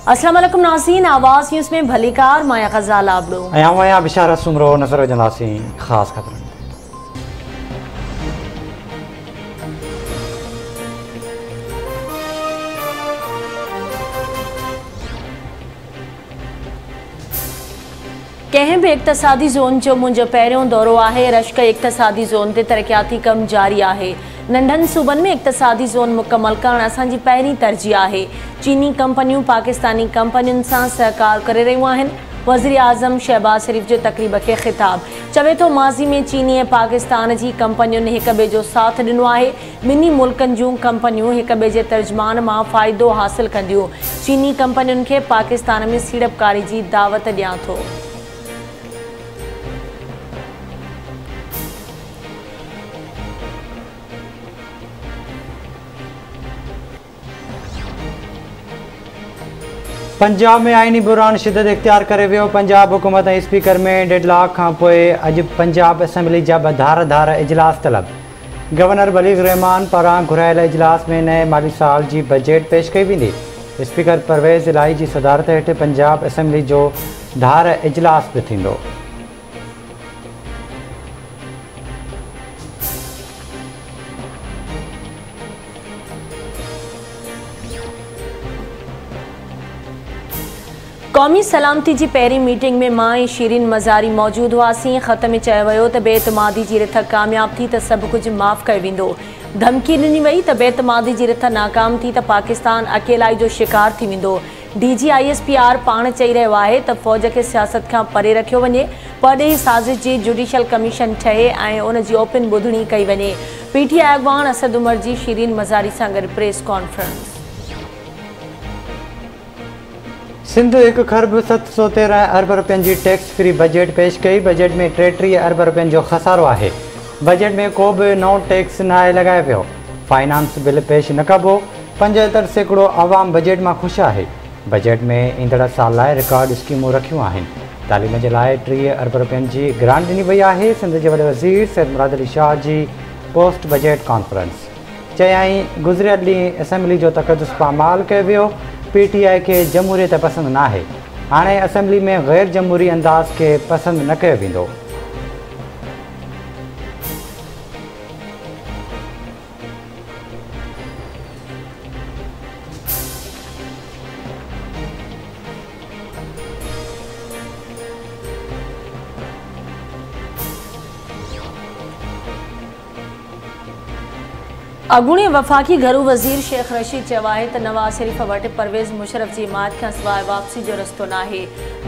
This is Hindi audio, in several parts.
अस्सलाम वालेकुम नाज़रीन, आवाज़ न्यूज़ में भलीकार माया ग़ज़ाल आबड़ो आया बिशारा सुमरो नजर वजंदासी खास खबरन। कंहिं भी इक़्तिसादी ज़ोन जो मुंहिंजो पहिरियों दौरो आहे। रश्क इक़्तिसादी ज़ोन ते तरक़ियाती कम जारी आहे। नंढनि सूबनि में इक़्तिसादी ज़ोन मुकमल करणु असांजी पहिरीं तरजीह आहे। चीनी कंपनियूं पाकिस्तानी कंपनियुनि सां सहकार करे रहियूं आहिनि। वज़ीर आज़म शहबाज शरीफ़ जो तक़रीब खे ख़िताब चवे थो, माज़ी में चीनी ऐं पाकिस्तान जी कंपनियुनि हिक ॿिए जो साथ ॾिनो आहे। ॿिन्ही मुल्कनि जूं कंपनियूं हिक ॿिए जे तर्जुमान मां फ़ाइदो हासिल कंदियूं। चीनी कंपनियुनि खे पाकिस्तान में सीड़पकारी जी दावत ॾियां थो। पंजाब में आइनी बुरान शिदत इख्तियार करे वियो। पंजाब हुकूमत ऐं स्पीकर में डेडलॉक खां पोइ अॼु पंजाब असेंबली जा धार इजलास तलब। गवर्नर बलीग रहमान पारां घुरायल इजलास में नए माली साल जी बजट पेश कई वेंदी। स्पीकर परवेज़ इलाही जी सदारत हेठि पंजाब असेंबली जो धार इजलास बि थींदो। क़ौमी सलामती जी पहिरीं मीटिंग में मां ऐं शीरीन मज़ारी मौजूदु हुआसीं। ख़त में चयो वियो त बेतमादी जी रिथ कामयाब थी त सभु कुझु माफ़ कयो वेंदो। धमकी ॾिनी वई त बेतमादी जी रिथ नाकाम थी त पाकिस्तान अकेलाई जो शिकार थी वेंदो। DGISPR पाण चई रहियो आहे त फ़ौज खे सियासत खां परे रखियो वञे। परॾेही साज़िश जी जुडिशल कमीशन ठहे ऐं उन जी ओपिन ॿुधणी कई वञे। PTI अॻवान असद उमर जी शीरीन मज़ारी सां गॾु प्रेस कॉन्फ्रेंस। सिंध 1 खरब 713 अरब रुपयनि जी टैक्स फ्री बजट पेश कई। बजट में 33 अरब रुपयनि जो खसारो आहे। बजट में को बि नओं टैक्स न आहे लॻायो वियो। फाइनेंस बिल पेश न कबो। 75% आवाम बजट मां ख़ुशि आहे। बजट में ईंदड़ साल लाइ रिकॉर्ड स्कीमूं रखियूं आहिनि। तालीम जे लाइ 30 अरब रुपयनि जी ग्रांट ॾिनी वई आहे। सिंध जे वॾे वज़ीर Syed Murad Ali Shah ji post budget conference. चयाईं, गुज़िरियल ॾींहुं असेंबली जो तक़दुस पामाल कयो वियो। PTI खे जमहूरियत पसंदि न आहे। हाणे असेंबली में ग़ैर जमहूरी अंदाज़ खे पसंदि न कयो वेंदो। अॻूणे वफ़ाक़ी घरू वज़ीर शेख रशीद चयो आहे त नवाज़ शरीफ़ वटि परवेज़ मुशर्रफ जी हिमायत खां सवाइ वापसी जो रस्तो न आहे।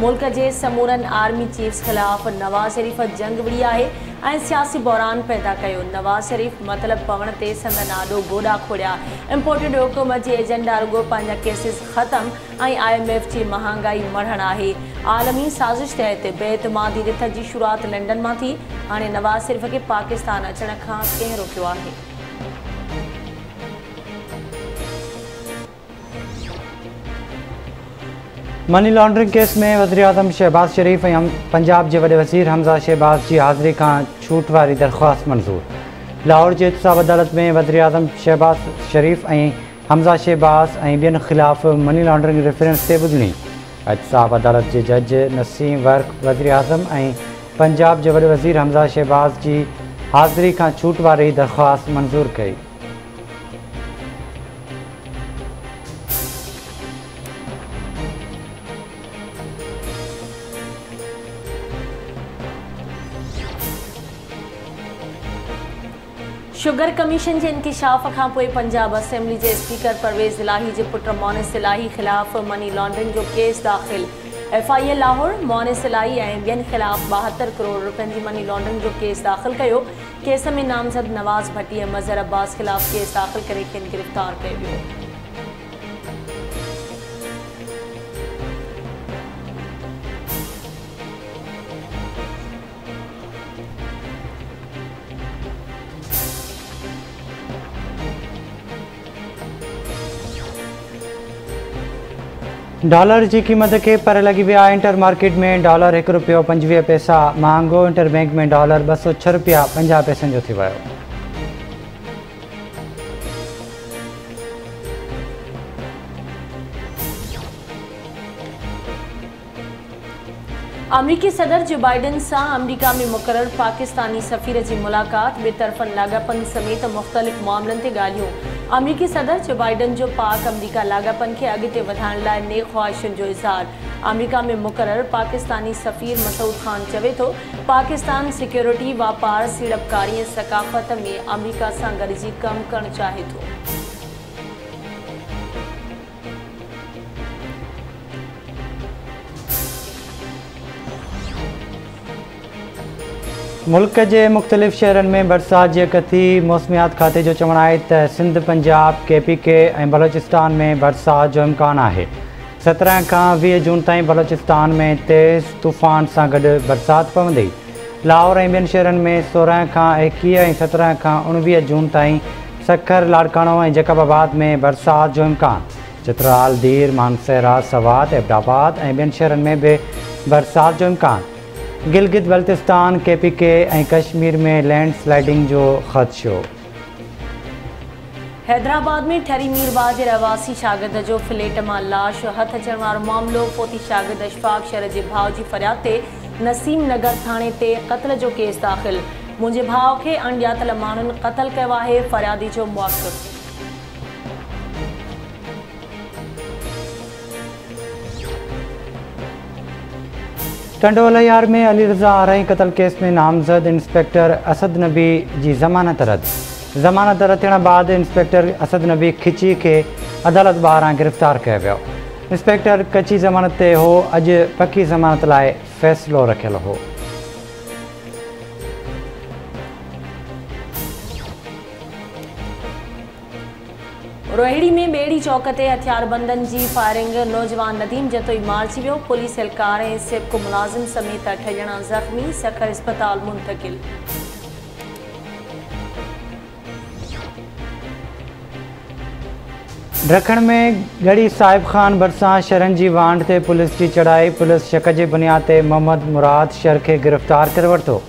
मुल्क जे समूरनि आर्मी चीफ्स ख़िलाफ़ नवाज़ शरीफ़ जंग विड़ी आहे ऐं सियासी बहरान पैदा कयो। नवाज़ शरीफ़ मतिलबु पवण ते संदन आॾो गोॾा खोड़िया। इम्पोर्टेड हुकूमत जी एजेंडा रुगो पंहिंजा केसिस ख़तम ऐं IMF जी महांगाई मढ़णु आहे। आलमी साज़िश तहत बेतमादी रिथ जी शुरूआत लंडन मां थी। हाणे नवाज़ शरीफ़ खे पाकिस्तान अचण खां कंहिं रोकियो आहे? मनी लॉन्ड्रिंग केस में वज़ीर आज़म शहबाज शरीफ़ ऐं पंजाब जे वॾे वज़ीर हमज़ा शहबाज जी हाज़िरी खां छूट वारी दरख़्वास्त मंज़ूर। लाहौर जी एहतसाब अदालत में वज़ीर आज़म शहबाज शरीफ़ ऐं हमज़ा शहबाज ऐं ॿियनि ख़िलाफ़ मनी लॉन्ड्रिंग रेफरेंस ते ॿुधणी। एहतसाब अदालत जे जज नसीम वर्क वज़ीर आज़म ऐं पंजाब जे वॾे वज़ीर हमज़ा शहबाज जी हाज़िरी खां छूट वारी दरख़्वास्त मंज़ूर कई। शुगर कमीशन के इंकिशाफ खां पोइ पंजाब असेंबली जे स्पीकर परवेज़ इलाही जे पुट मोनिस इलाही ख़िलाफ़ मनी लॉन्ड्रिंग जो केस दाख़िल। FIA लाहौर मोनिस इलाही ऐं ॿियनि ख़िलाफ़ 72 करोड़ रुपयनि जी मनी लॉन्ड्रिंग जो केस दाख़िल कयो। केस में नामज़द नवाज़ भट्टी ऐं मज़हर अब्बास ख़िलाफ़ केस दाख़िल करे खेनि गिरफ़्तार कयो वियो। डॉलर की क़ीमत के पर लगी विया। इंटर मार्केट में डॉलर 1 रुपयो 25 पैसा महांगो। इंटर बैंक में डॉलर 206 रुपया 50 पैसनि जो थी वियो। अमरीकी सदर जो बाइडन से अमरीका में मुकर्रर पाकिस्तानी सफ़ीर की मुलाकात बेतरफ़न लागापन समेत मुख्तलिफ़ मामलों से गालियों। अमरीकी सदर जो बाइडन जो पाक अमरीका लागापन के अॻिते वधाइण लाइ नेक ख़्वाहिशुनि जो इज़हार। अमरीका में मुकर्रर पाकिस्तानी सफ़ीर मसूद खान चवे तो पाकिस्तान सिक्योरिटी वापार सीड़पकारी सकाफ़त में अमरीका से गॾिजी कम करण चाहे तो। मुल्क के मुख्तलिफ़ शहरन में बरसात के कथी मौसमियात खाते जो चवण है त सिंध पंजाब KPK और बलोचिस्तान में बरसात जो इम्कान है। 17 का 20 जून ताईं बलोचिस्तान में तेज़ तूफ़ान से गड बरसात पवंदी। लाहौर और ॿियनि शहरन में 16 का 21 और 17 का 19 जून ताईं सखर लाड़कानो और जैकबाबाद में बरसात जो इम्कान। चित्राल दीर मानसरा सवात एबटाबाद और ॿियनि शहरन में भी बरसात जो इम्कान। गिलगित बल्तिस्तान KPK और कश्मीर में लैंडस्लाइडिंग जो ख़दशो। हैदराबाद में ठरी मीरबाज रहवासी शागिर्द जो फ्लैट में लाश हथ अचण वारो मामलो। फोती शागिर्द अशफाक शर के भाउ की फरियाद ते नसीम नगर थाने ते क़त्ल जो केस दाख़िल। मुझे भाउ के अणॼातल माण्हुनि क़त्ल किया है, फरियादी जो मौक़िफ़। टंडोलायार में अली रज़ा आरही कत्ल केस में नामजद इंस्पेक्टर असद नबी की ज़मानत रद्द। ज़मानत रद्द थियण बाद इंस्पेक्टर असद नबी खिची के अदालत ॿाहिरां गिरफ़्तार किया वियो। इंस्पेक्टर कच्ची ज़मानत ते हो, अॼु पक्की ज़मानत लाइ फ़ैसिलो रखियल हो। रोहिड़ी में बेड़ी चौक ते हथियारबंदन की फायरिंग। नौजवान नदीम जतोई मारिजी वियो। पुलिस एहलकार ऐं सिपको मुलाजिम समेत 8 ॼणा ज़ख़्मी, सखर अस्पताल मुंतकिल। ढखण में गढ़ी साहिब खान भरिसां शरन की वांड ते पुलिस की चढ़ाई। पुलिस शक की बुनियाद ते मोहम्मद मुराद शर के गिरफ़्तार कर वरितो।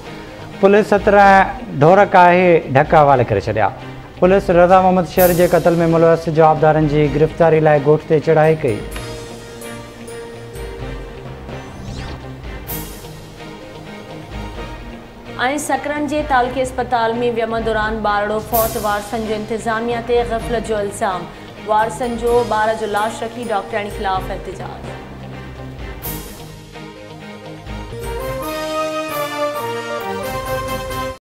पुलिस 17 ढोरक आहे ढक हवाले करे छॾिया। पुलिस रज़ा मोहम्मद शर के कत्ल में मुलवस जवाबदारन की गिरफ़्तारी लाइ ॻोठ ते चढ़ाई कई। सकरन के तालके अस्पताल में वियम दौरान बारड़ो फौत। वारसन जो इंतजामिया ते ग़फ़लत जो इल्ज़ाम। वारसन जो ॿार जो लाश रखी डॉक्टरनि खिलाफ़ एहतजाज।